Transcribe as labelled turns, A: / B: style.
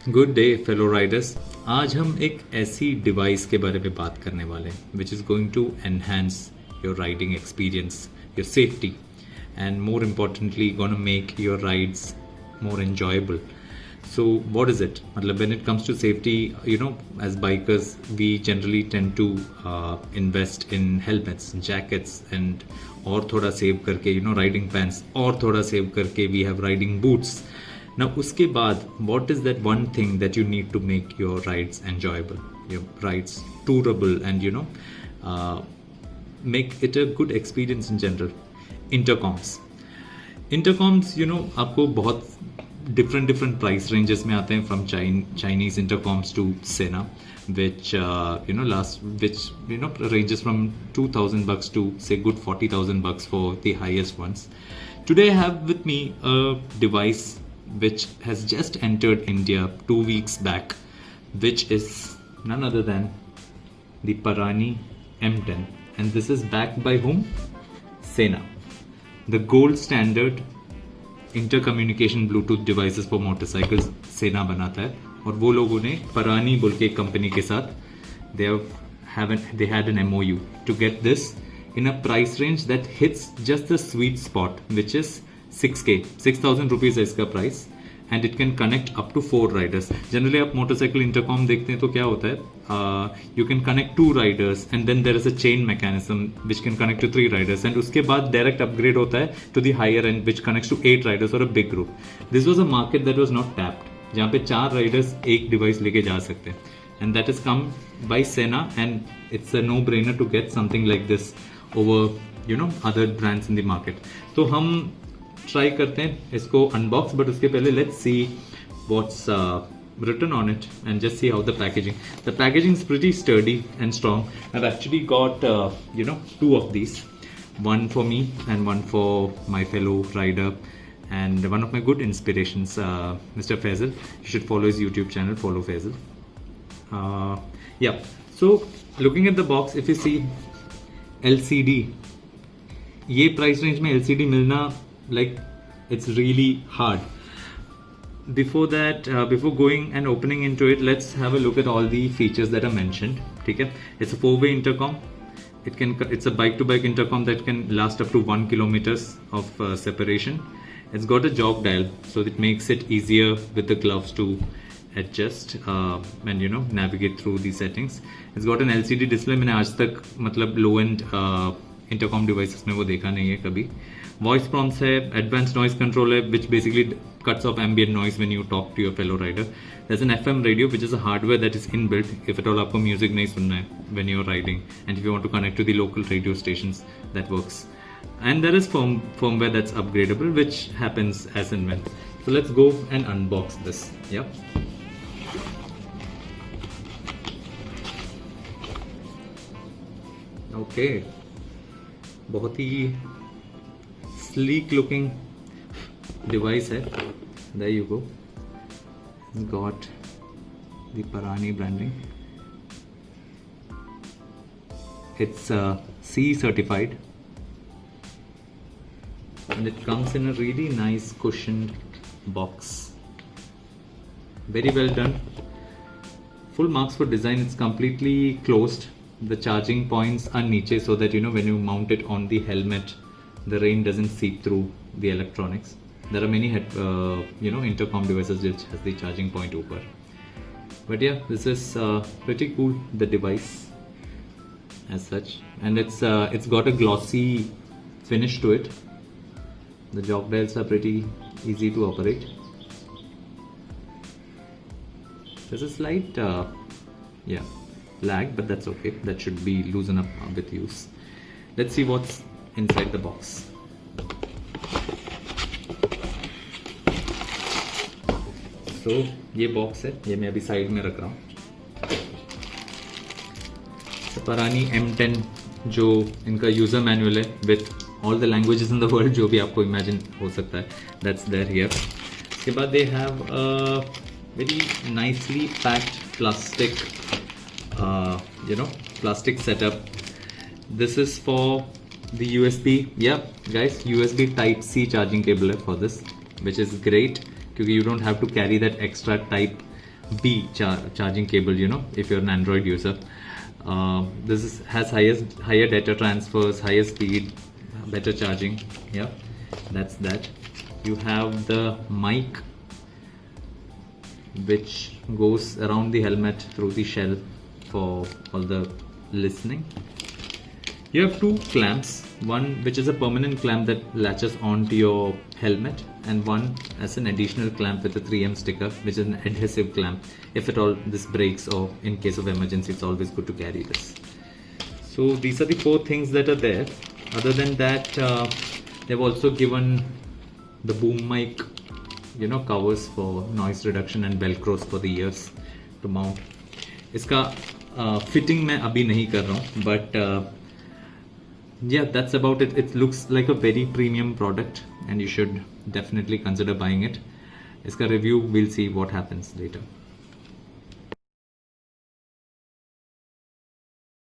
A: Good day fellow Riders. आज हम एक ऐसी डिवाइस के बारे में बात करने वाले हैं which is going to enhance your riding experience, your safety, and more importantly gonna make your rides more enjoyable. So what is it? मतलब when it comes to safety, as bikers, we generally tend to invest in helmets, jackets, and और थोड़ा save करके riding pants, और थोड़ा save करके we have riding boots. Now उसके बाद what is that one thing that you need to make your rides enjoyable, your rides tourable, and make it a good experience in general? Intercoms. आपको बहुत different price ranges में आते हैं, from Chinese intercoms to Sena, which ranges from $2,000 to say good $40,000 for the highest ones. Today I have with me a device which has just entered India 2 weeks back, which is none other than the Parani M10, and this is backed by whom? Sena. The gold standard intercommunication Bluetooth devices for motorcycles सेना बनाता है, और वो लोगों ने परानी बोल के एक कंपनी के साथ they had an MOU to get this in a price range that hits just the sweet spot, which is 6,000 rupees है इसका price, and it can connect up to 4 riders. Generally आप motorcycle intercom देखते हैं तो क्या होता है, you can connect 2 riders and then there is a chain mechanism which can connect to 3 riders, and उसके बाद direct upgrade होता है to the higher end which connects to 8 riders or a big group. This was a market that was not tapped, जहाँ पे 4 riders एक device लेके जा सकते हैं, and that has come by Sena, and it's a no-brainer to get something like this over other brands in the market. तो हम try करते हैं इसको अनबॉक्स, बट उसके पहले let's see what's written on it and just see how the packaging is pretty sturdy and strong. I've actually got 2 of these, one for me and one for my fellow rider and one of my good inspirations, Mr. Faisal. You should follow his YouTube channel, follow Faisal. So looking at the box, if you see LCD, ये price range में LCD मिलना, like, it's really hard. Before that, before going and opening into it, let's have a look at all the features that are mentioned. Okay, it's a 4-way intercom. It's a bike-to-bike intercom that can last up to 1 kilometers of separation. It's got a jog dial, so it makes it easier with the gloves to adjust and navigate through the settings. It's got an LCD display. मैंने आज तक मतलब low end intercom devices में वो देखा नहीं है कभी. Voice prompts है, advanced noise control है, which basically cuts off ambient noise when you talk to your fellow rider. There's an FM radio, which is a hardware that is inbuilt if at all आपको music नहीं सुनना है when you're riding, and if you want to connect to the local radio stations, that works. And there is firmware that's upgradable, which happens as and when. So let's go and unbox this. Yeah. Okay. बहुत ही sleek looking device है. There you go. It's got the Parani branding. It's CE certified, and it comes in a really nice cushioned box. Very well done. Full marks for design. It's completely closed. The charging points are niche, so that when you mount it on the helmet, the rain doesn't seep through the electronics. There are many intercom devices which has the charging point ऊपर. But yeah, this is pretty cool, the device as such, and it's got a glossy finish to it. The jog dials are pretty easy to operate. There's a slight lag, but that's okay. That should be loosened up with use. Let's see what's inside the box. So ये box है, ये मैं अभी side में रख रहा हूँ. परानी M10 जो इनका यूजर मैनुअल है with all the languages in the world, जो भी आपको इमेजिन हो सकता है, that's there here. उसके बाद they have a very nicely packed plastic plastic setup. This is for the USB. Yeah, guys, USB Type-C charging cable for this, which is great because you don't have to carry that extra type B charging cable, if you're an Android user. Has higher data transfers, higher speed, better charging. Yeah, that's that. You have the mic which goes around the helmet through the shell for all the listening. You have two clamps, one which is a permanent clamp that latches onto your helmet, and one as an additional clamp with a 3M sticker, which is an adhesive clamp. If at all this breaks or in case of emergency, it's always good to carry this. So these are the four things that are there. Other than that, they've also given the boom mic, covers for noise reduction and velcros for the ears to mount. इसका fitting मैं अभी नहीं कर रहा हूँ, but yeah, that's about it. It looks like a very premium product and you should definitely consider buying it. Iska review, we'll see what happens later.